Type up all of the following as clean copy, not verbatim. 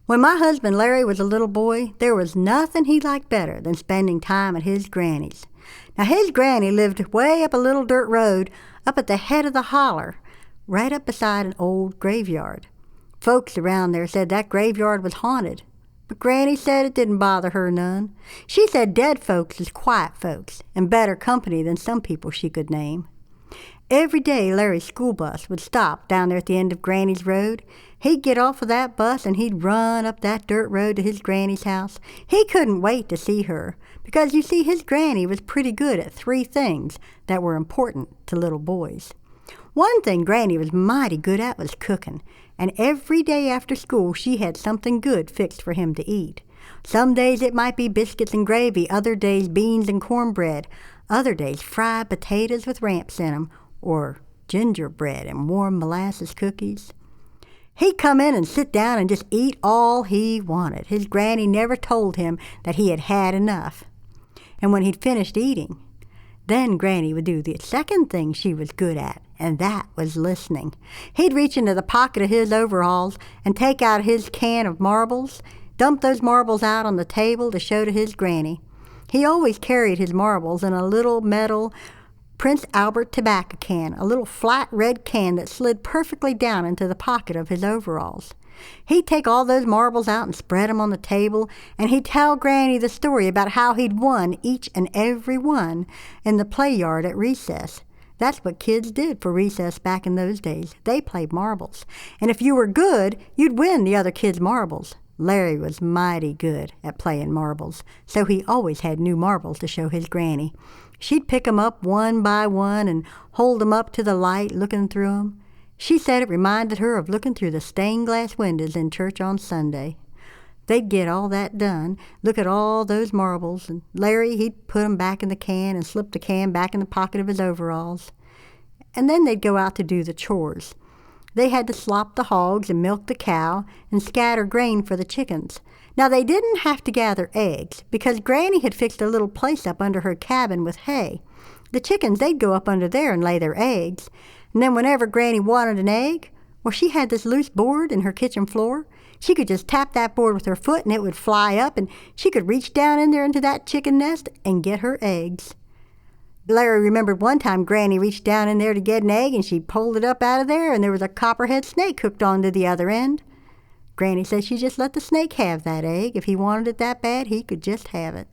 When my husband Larry was a little boy, there was nothing he liked better than spending time at his granny's. Now, his granny lived way up a little dirt road up at the head of the holler, right up beside an old graveyard. Folks around there said that graveyard was haunted, but Granny said it didn't bother her none. She said dead folks is quiet folks and better company than some people she could name. Every day Larry's school bus would stop down there at the end of Granny's road. He'd get off of that bus and he'd run up that dirt road to his Granny's house. He couldn't wait to see her, because you see his Granny was pretty good at 3 things that were important to little boys. One thing Granny was mighty good at was cooking, and every day after school she had something good fixed for him to eat. Some days it might be biscuits and gravy, other days beans and cornbread, other days fried potatoes with ramps in 'em, or gingerbread and warm molasses cookies. He'd come in and sit down and just eat all he wanted. His Granny never told him that he had had enough. And when he'd finished eating, then Granny would do the second thing she was good at, and that was listening. He'd reach into the pocket of his overalls and take out his can of marbles, dump those marbles out on the table to show to his Granny. He always carried his marbles in a little metal Prince Albert tobacco can, a little flat red can that slid perfectly down into the pocket of his overalls. He'd take all those marbles out and spread 'em on the table, and he'd tell Granny the story about how he'd won each and every one in the play yard at recess. That's what kids did for recess back in those days. They played marbles. And if you were good, you'd win the other kids' marbles. Larry was mighty good at playing marbles, so he always had new marbles to show his Granny. She'd pick 'em up one by one and hold 'em up to the light, looking through 'em. She said it reminded her of looking through the stained glass windows in church on Sunday. They'd get all that done, look at all those marbles, and Larry, he'd put 'em back in the can and slip the can back in the pocket of his overalls. And then they'd go out to do the chores. They had to slop the hogs and milk the cow and scatter grain for the chickens. Now, they didn't have to gather eggs, because Granny had fixed a little place up under her cabin with hay. The chickens, they'd go up under there and lay their eggs. And then whenever Granny wanted an egg, well, she had this loose board in her kitchen floor. She could just tap that board with her foot and it would fly up, and she could reach down in there into that chicken nest and get her eggs. Larry remembered one time Granny reached down in there to get an egg, and she pulled it up out of there, and there was a copperhead snake hooked onto the other end. Granny said she just let the snake have that egg. If he wanted it that bad, he could just have it.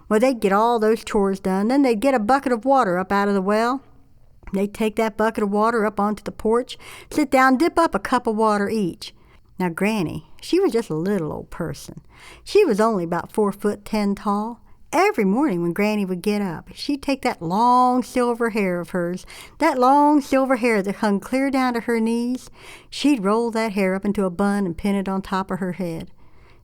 Well, they'd get all those chores done. Then they'd get a bucket of water up out of the well. They'd take that bucket of water up onto the porch, sit down, dip up a cup of water each. Now, Granny, she was just a little old person. She was only about 4'10" tall. Every morning when Granny would get up, she'd take that long silver hair of hers, that long silver hair that hung clear down to her knees. She'd roll that hair up into a bun and pin it on top of her head.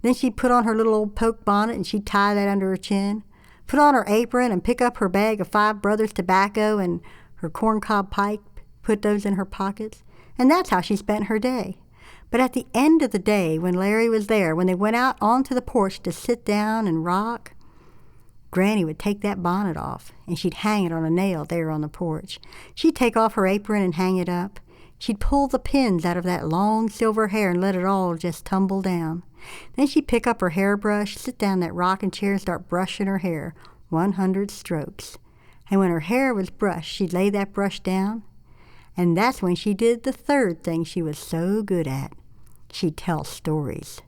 Then she'd put on her little old poke bonnet and she'd tie that under her chin, put on her apron and pick up her bag of Five Brothers tobacco and her corncob pipe, put those in her pockets. And that's how she spent her day. But at the end of the day, when Larry was there, when they went out onto the porch to sit down and rock, Granny would take that bonnet off, and she'd hang it on a nail there on the porch. She'd take off her apron and hang it up. She'd pull the pins out of that long silver hair and let it all just tumble down. Then she'd pick up her hairbrush, sit down in that rocking chair and start brushing her hair, 100 strokes. And when her hair was brushed, she'd lay that brush down. And that's when she did the third thing she was so good at. She'd tell stories.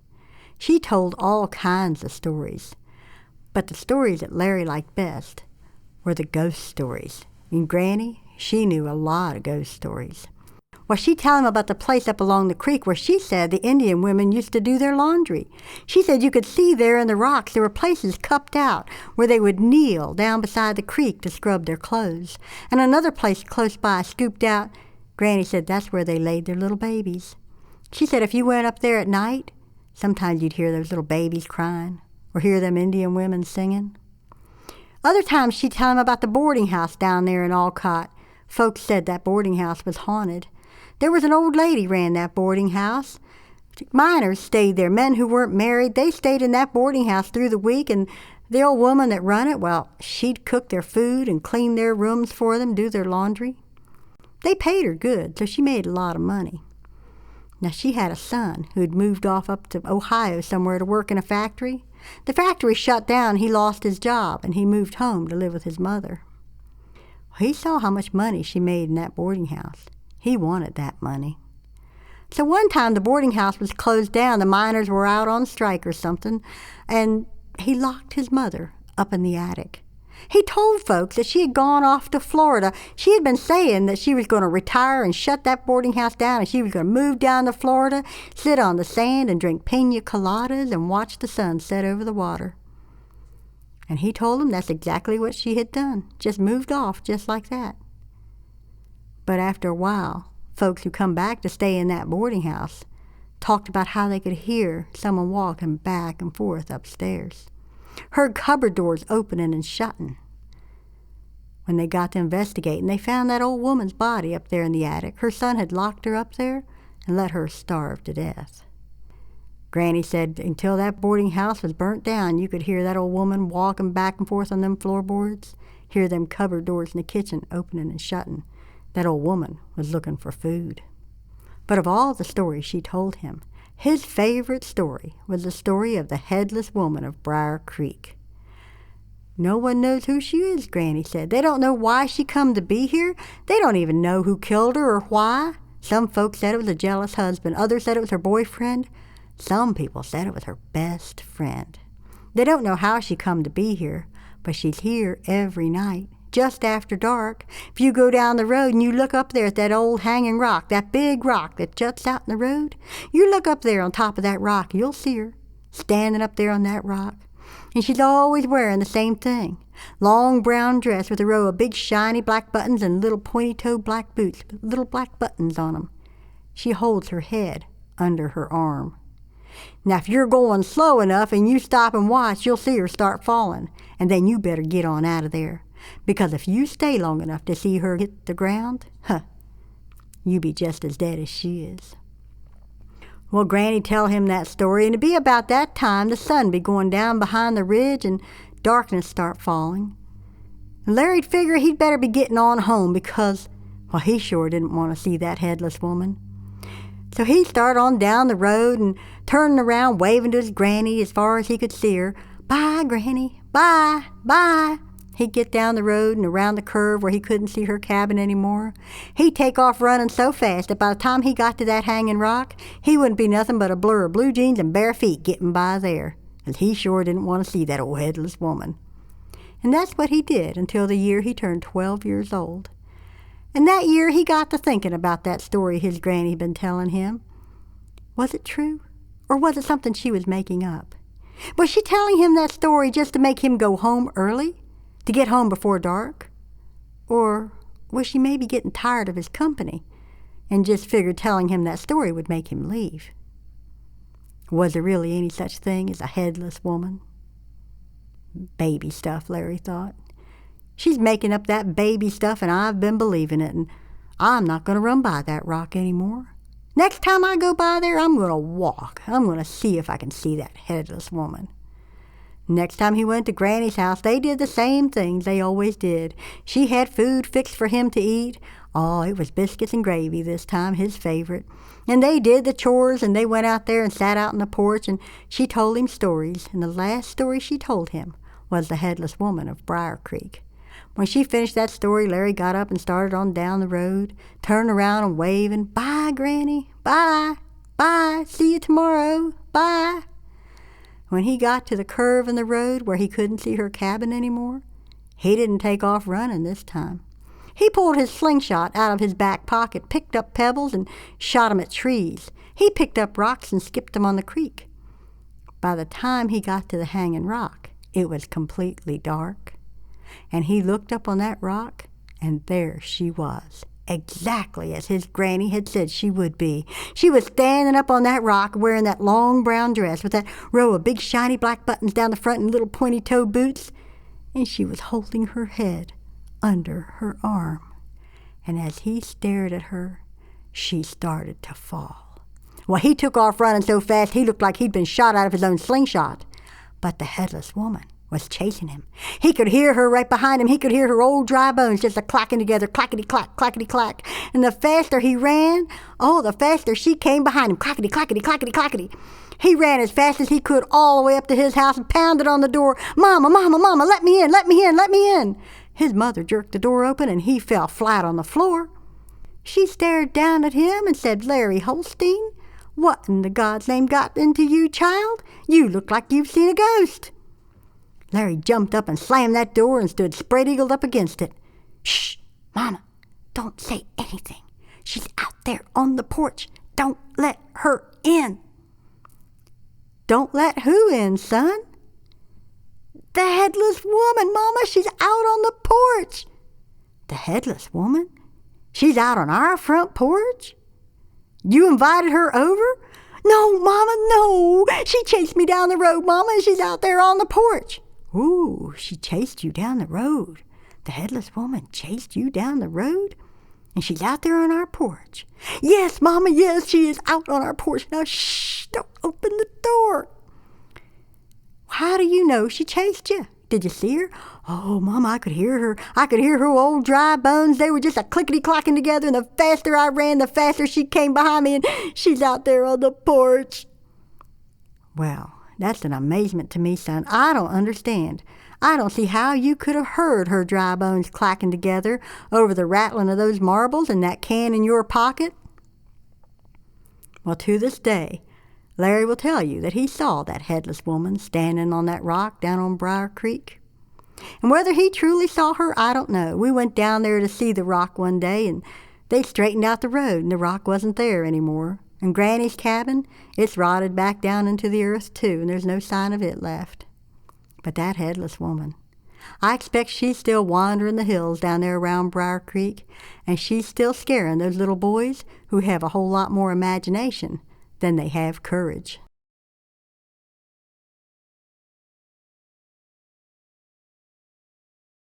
She told all kinds of stories. But the stories that Larry liked best were the ghost stories. And Granny, she knew a lot of ghost stories. Well, she'd tell him about the place up along the creek where she said the Indian women used to do their laundry. She said you could see there in the rocks there were places cupped out where they would kneel down beside the creek to scrub their clothes. And another place close by, scooped out, Granny said that's where they laid their little babies. She said if you went up there at night, sometimes you'd hear those little babies crying, or hear them Indian women singing. Other times she'd tell him about the boarding house down there in Alcott. Folks said that boarding house was haunted. There was an old lady ran that boarding house. Miners stayed there, men who weren't married. They stayed in that boarding house through the week, and the old woman that run it, well, she'd cook their food and clean their rooms for them, do their laundry. They paid her good, so she made a lot of money. Now, she had a son who had moved off up to Ohio somewhere to work in a factory. The factory shut down, he lost his job, and he moved home to live with his mother. He saw how much money she made in that boarding house. He wanted that money. So one time the boarding house was closed down. The miners were out on strike or something, and he locked his mother up in the attic. He told folks that she had gone off to Florida. She had been saying that she was going to retire and shut that boarding house down, and she was going to move down to Florida, sit on the sand and drink pina coladas and watch the sun set over the water. And he told him that's exactly what she had done, just moved off just like that. But after a while, folks who come back to stay in that boarding house talked about how they could hear someone walking back and forth upstairs, heard cupboard doors opening and shutting. When they got to investigating, they found that old woman's body up there in the attic. Her son had locked her up there and let her starve to death. Granny said until that boarding house was burnt down, you could hear that old woman walking back and forth on them floorboards, hear them cupboard doors in the kitchen opening and shutting. That old woman was looking for food. But of all the stories she told him, his favorite story was the story of the Headless Woman of Briar Creek. No one knows who she is, Granny said. They don't know why she come to be here. They don't even know who killed her or why. Some folks said it was a jealous husband. Others said it was her boyfriend. Some people said it was her best friend. They don't know how she come to be here, but she's here every night, just after dark. If you go down the road and you look up there at that old hanging rock, that big rock that juts out in the road, you look up there on top of that rock, you'll see her standing up there on that rock. And she's always wearing the same thing, long brown dress with a row of big shiny black buttons and little pointy-toed black boots with little black buttons on them. She holds her head under her arm. Now, if you're going slow enough and you stop and watch, you'll see her start falling, and then you better get on out of there. Because if you stay long enough to see her hit the ground, you be just as dead as she is. Well, Granny tell him that story, and it'd be about that time the sun be going down behind the ridge and darkness start falling. And Larry'd figure he'd better be getting on home because, well, he sure didn't want to see that headless woman. So he started on down the road and turning around, waving to his granny as far as he could see her. Bye, Granny. Bye. Bye. He'd get down the road and around the curve where he couldn't see her cabin anymore. He'd take off running so fast that by the time he got to that hanging rock, he wouldn't be nothing but a blur of blue jeans and bare feet getting by there. And he sure didn't want to see that old headless woman. And that's what he did until the year he turned 12 years old. And that year he got to thinking about that story his granny had been telling him. Was it true? Or was it something she was making up? Was she telling him that story just to make him go home early? To get home before dark? Or was she maybe getting tired of his company and just figured telling him that story would make him leave? Was there really any such thing as a headless woman? Baby stuff, Larry thought. She's making up that baby stuff, and I've been believing it, and I'm not going to run by that rock anymore. Next time I go by there, I'm going to walk. I'm going to see if I can see that headless woman. Next time he went to Granny's house, they did the same things they always did. She had food fixed for him to eat. Oh, it was biscuits and gravy this time, his favorite. And they did the chores, and they went out there and sat out on the porch, and she told him stories. And the last story she told him was the Headless Woman of Briar Creek. When she finished that story, Larry got up and started on down the road, turning around and waving, Bye, Granny. Bye. Bye. See you tomorrow. Bye. When he got to the curve in the road where he couldn't see her cabin anymore, he didn't take off running this time. He pulled his slingshot out of his back pocket, picked up pebbles, and shot 'em at trees. He picked up rocks and skipped 'em on the creek. By the time he got to the hanging rock, it was completely dark. And he looked up on that rock, and there she was, exactly as his granny had said she would be. She was standing up on that rock wearing that long brown dress with that row of big shiny black buttons down the front and little pointy-toed boots, and she was holding her head under her arm. And as he stared at her, she started to fall. Well, he took off running so fast he looked like he'd been shot out of his own slingshot. But the headless woman was chasing him. He could hear her right behind him. He could hear her old dry bones just a-clacking together, clackety-clack, clackety-clack. And the faster he ran, the faster she came behind him, clackety-clackety, clackety-clackety. He ran as fast as he could all the way up to his house and pounded on the door. "Mama, Mama, Mama, let me in, let me in, let me in." His mother jerked the door open and he fell flat on the floor. She stared down at him and said, "Larry Holstein, what in the God's name got into you, child? You look like you've seen a ghost." Larry jumped up and slammed that door and stood spread-eagled up against it. "Shh, Mama, don't say anything. She's out there on the porch. Don't let her in." "Don't let who in, son?" "The headless woman, Mama. She's out on the porch." "The headless woman? She's out on our front porch? You invited her over?" "No, Mama, no. She chased me down the road, Mama, and she's out there on the porch." "Ooh, she chased you down the road. The headless woman chased you down the road? And she's out there on our porch?" "Yes, Mama, yes, she is out on our porch. Now, shh, don't open the door." "How do you know she chased you? Did you see her?" "Oh, Mama, I could hear her. I could hear her old dry bones. They were just a-clickety-clacking together, and the faster I ran, the faster she came behind me, and she's out there on the porch." "Well, that's an amazement to me, son. I don't understand. I don't see how you could have heard her dry bones clacking together over the rattling of those marbles in that can in your pocket." Well, to this day, Larry will tell you that he saw that headless woman standing on that rock down on Briar Creek. And whether he truly saw her, I don't know. We went down there to see the rock one day, and they straightened out the road, and the rock wasn't there anymore. And Granny's cabin, it's rotted back down into the earth, too, and there's no sign of it left. But that headless woman, I expect she's still wandering the hills down there around Briar Creek, and she's still scaring those little boys who have a whole lot more imagination than they have courage.